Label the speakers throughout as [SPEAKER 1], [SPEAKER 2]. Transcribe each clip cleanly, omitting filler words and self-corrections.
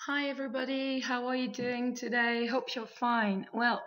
[SPEAKER 1] Hi everybody, how are you doing today? Hope you're fine. Well,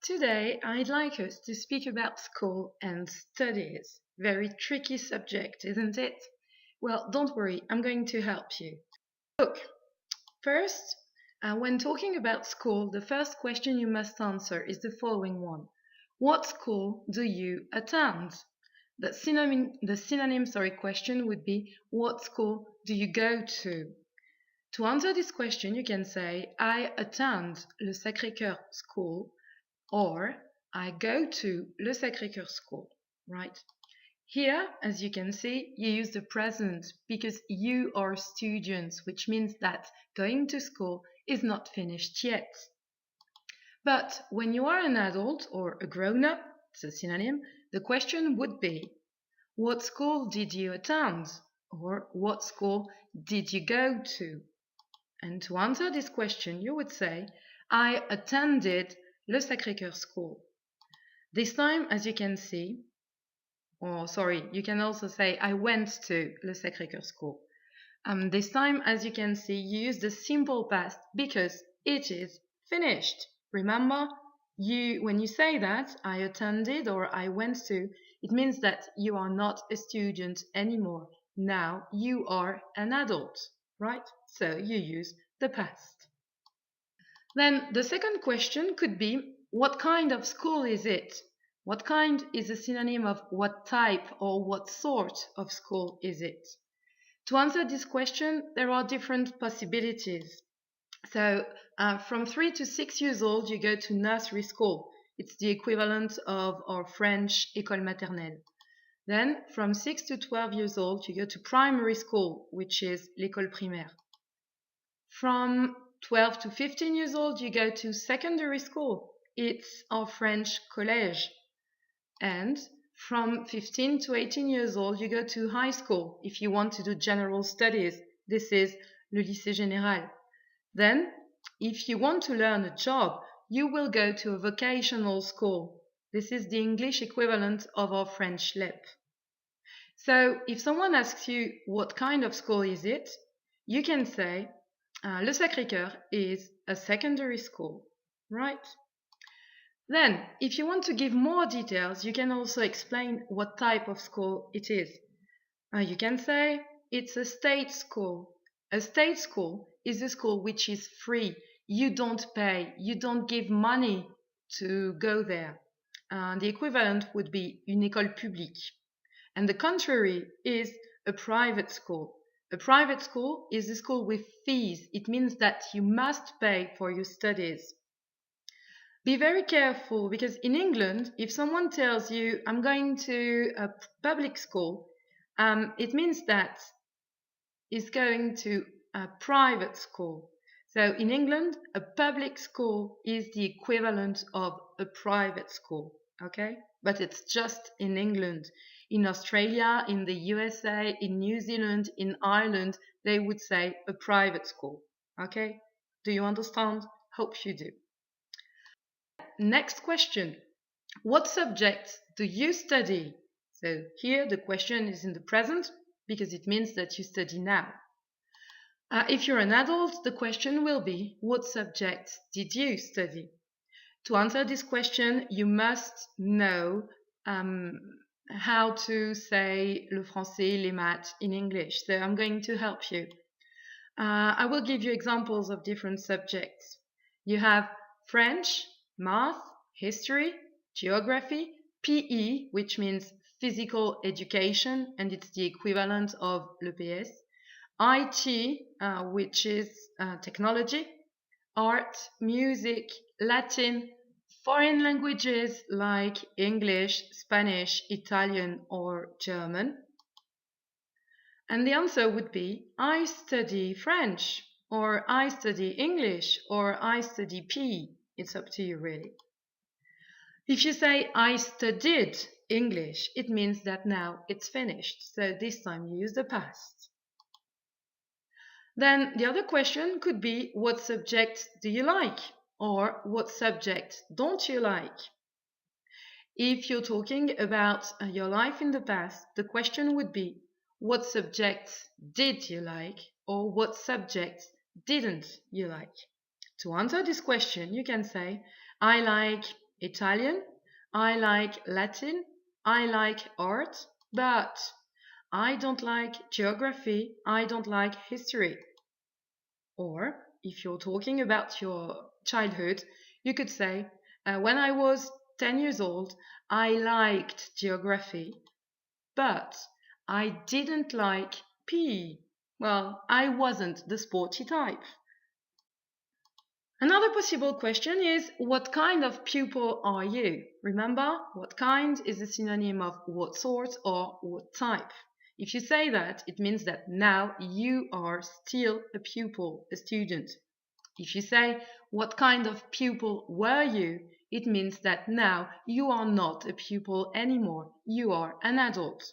[SPEAKER 1] today I'd like us to speak about school and studies. Very tricky subject, isn't it? Well, don't worry, I'm going to help you. Look, first, when talking about school, the first question you must answer is the following one. What school do you attend? The synonym question would be what school do you go to? To answer this question, you can say, I attend le Sacré-Cœur school or I go to le Sacré-Cœur school, right? Here, as you can see, you use the present because you are students, which means that going to school is not finished yet. But when you are an adult or a grown-up, it's a synonym, the question would be, what school did you attend? Or what school did you go to? And to answer this question, you would say, I attended le Sacré-Cœur school. This time, as you can see, you can also say, I went to le Sacré-Cœur school. This time, as you can see, you use the simple past because it is finished. Remember, when you say that, I attended or I went to, it means that you are not a student anymore. Now you are an adult, right? So you use the past. Then the second question could be, what kind of school is it? What kind is a synonym of what type or what sort of school is it? To answer this question, there are different possibilities. So from 3 to 6 years old, you go to nursery school. It's the equivalent of our French école maternelle. Then from 6 to 12 years old, you go to primary school, which is l'école primaire. From 12 to 15 years old, you go to secondary school. It's our French collège. And from 15 to 18 years old, you go to high school. If you want to do general studies, this is le lycée général. Then, if you want to learn a job, you will go to a vocational school. This is the English equivalent of our French LEP. So, if someone asks you what kind of school is it, you can say, Le Sacré-Cœur is a secondary school, right? Then, if you want to give more details, you can also explain what type of school it is. You can say it's a state school. A state school is a school which is free. You don't pay, you don't give money to go there. The equivalent would be une école publique. And the contrary is a private school. A private school is a school with fees. It means that you must pay for your studies. Be very careful because in England, if someone tells you, I'm going to a public school, it means that it's going to a private school. So in England, a public school is the equivalent of a private school, okay? But it's just in England. In Australia, in the USA, in New Zealand, in Ireland, they would say a private school, okay? Do you understand? Hope you do. Next question. What subjects do you study? So here the question is in the present because it means that you study now. If you're an adult, the question will be, what subjects did you study? To answer this question, you must know how to say le français, les maths in English. So I'm going to help you. I will give you examples of different subjects. You have French, math, history, geography, PE, which means physical education, and it's the equivalent of l'EPS, IT, which is technology, art, music, Latin, foreign languages like English, Spanish, Italian, or German. And the answer would be, I study French, or I study English, or I study PE. It's up to you, really. If you say, I studied English, it means that now it's finished. So this time you use the past. Then the other question could be, what subject do you like? Or what subject don't you like? If you're talking about your life in the past, the question would be, what subjects did you like? Or what subjects didn't you like? To answer this question, you can say, I like Italian, I like Latin, I like art, but I don't like geography, I don't like history. Or, if you're talking about your childhood, you could say, when I was 10 years old, I liked geography, but I didn't like PE. Well, I wasn't the sporty type. Another possible question is, what kind of pupil are you? Remember, what kind is a synonym of what sort or what type. If you say that, it means that now you are still a pupil, a student. If you say, what kind of pupil were you? It means that now you are not a pupil anymore. You are an adult.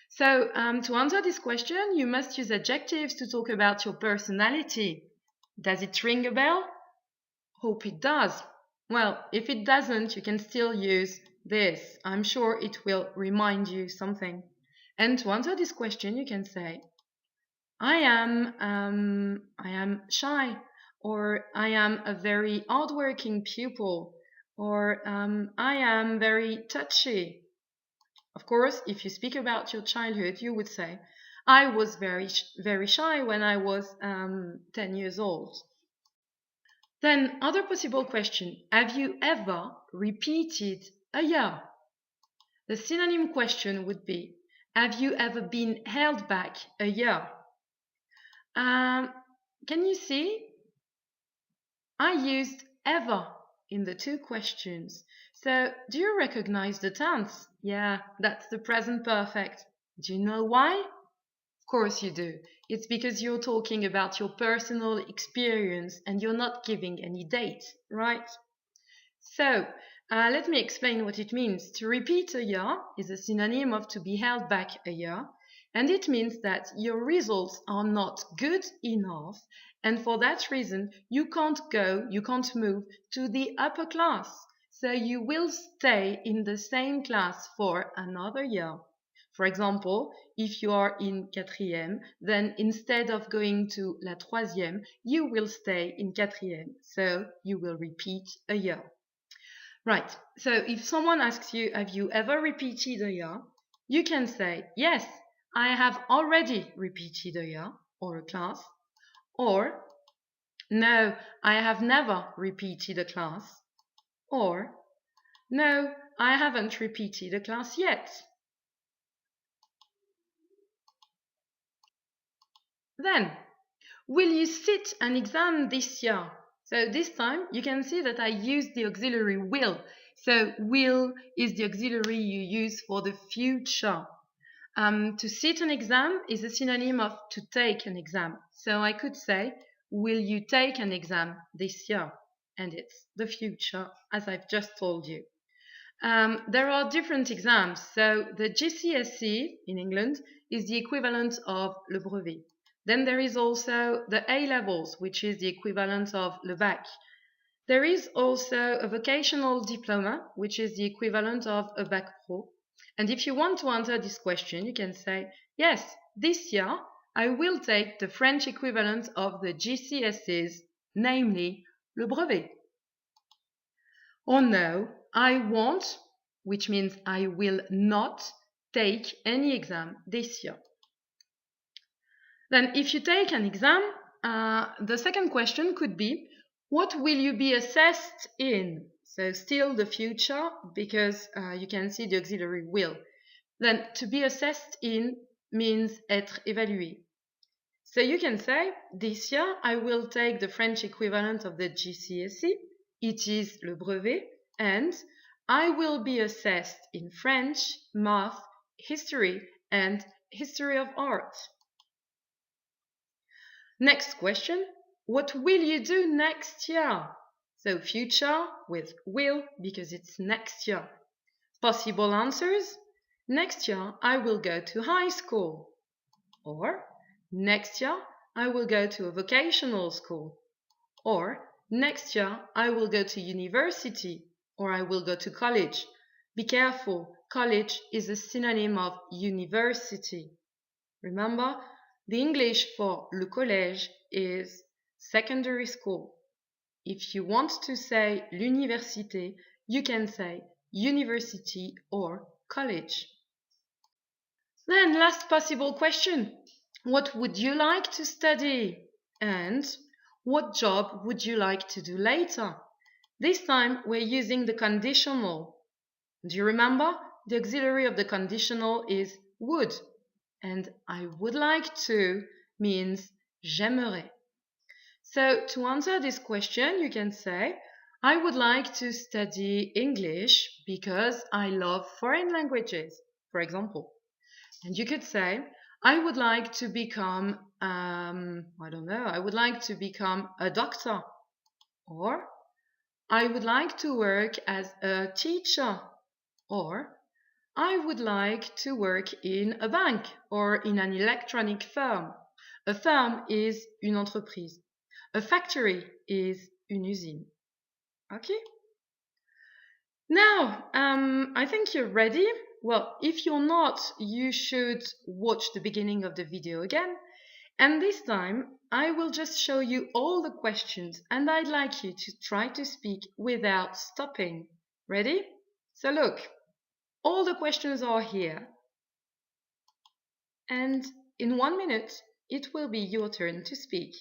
[SPEAKER 1] So, to answer this question, you must use adjectives to talk about your personality. Does it ring a bell? Hope it does. Well, if it doesn't, you can still use this. I'm sure it will remind you something. And to answer this question, you can say, I am shy, or I am a very hardworking pupil, or I am very touchy. Of course, if you speak about your childhood, you would say, I was very shy when I was 10 years old. Then, other possible question, have you ever repeated a year? The synonym question would be, have you ever been held back a year? Can you see? I used ever in the two questions. So, do you recognize the tense? Yeah, that's the present perfect. Do you know why? Of course you do. It's because you're talking about your personal experience and you're not giving any date, right? So, let me explain what it means. To repeat a year is a synonym of to be held back a year, and it means that your results are not good enough, and for that reason, you can't move to the upper class. So you will stay in the same class for another year. For example, if you are in quatrième, then instead of going to la troisième, you will stay in quatrième. So you will repeat a year. Right, so if someone asks you, have you ever repeated a year? You can say, yes, I have already repeated a year or a class. Or, no, I have never repeated a class. Or, no, I haven't repeated a class yet. Then, will you sit an exam this year? So this time you can see that I used the auxiliary will. So will is the auxiliary you use for the future. To sit an exam is a synonym of to take an exam. So I could say, will you take an exam this year? And it's the future, as I've just told you. There are different exams. So the GCSE in England is the equivalent of le brevet. Then there is also the A-levels, which is the equivalent of le bac. There is also a vocational diploma, which is the equivalent of a bac pro. And if you want to answer this question, you can say, yes, this year I will take the French equivalent of the GCSEs, namely le brevet. Or no, I won't, which means I will not take any exam this year. Then if you take an exam, the second question could be, what will you be assessed in? So still the future, because you can see the auxiliary will. Then to be assessed in means être évalué. So you can say, this year I will take the French equivalent of the GCSE. It is le brevet, and I will be assessed in French, math, history, and history of art. Next question, what will you do next year? So future with will because it's next year. Possible answers, next year I will go to high school. Or next year I will go to a vocational school. Or next year I will go to university. Or I will go to college. Be careful, college is a synonym of university. Remember, the English for le collège is secondary school. If you want to say l'université, you can say university or college. Then last possible question. What would you like to study? And what job would you like to do later? This time we're using the conditional. Do you remember? The auxiliary of the conditional is would. And I would like to means j'aimerais. So to answer this question, you can say, I would like to study English because I love foreign languages, for example. And you could say, I would like to become, I would like to become a doctor. Or, I would like to work as a teacher. Or, I would like to work in a bank or in an electronic firm. A firm is une entreprise. A factory is une usine. Okay? Now, I think you're ready. Well, if you're not, you should watch the beginning of the video again. And this time, I will just show you all the questions and I'd like you to try to speak without stopping. Ready? So look, all the questions are here. And in 1 minute, it will be your turn to speak.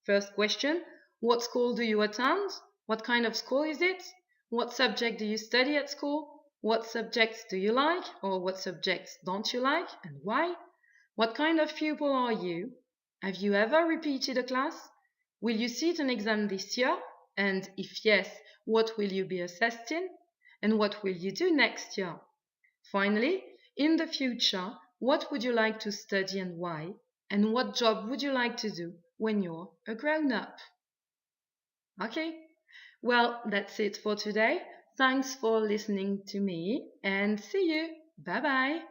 [SPEAKER 1] First question, what school do you attend? What kind of school is it? What subject do you study at school? What subjects do you like or what subjects don't you like and why? What kind of pupil are you? Have you ever repeated a class? Will you sit an exam this year? And if yes, what will you be assessed in? And what will you do next year? Finally, in the future, what would you like to study and why? And what job would you like to do when you're a grown-up? Okay, well, that's it for today. Thanks for listening to me and see you. Bye-bye.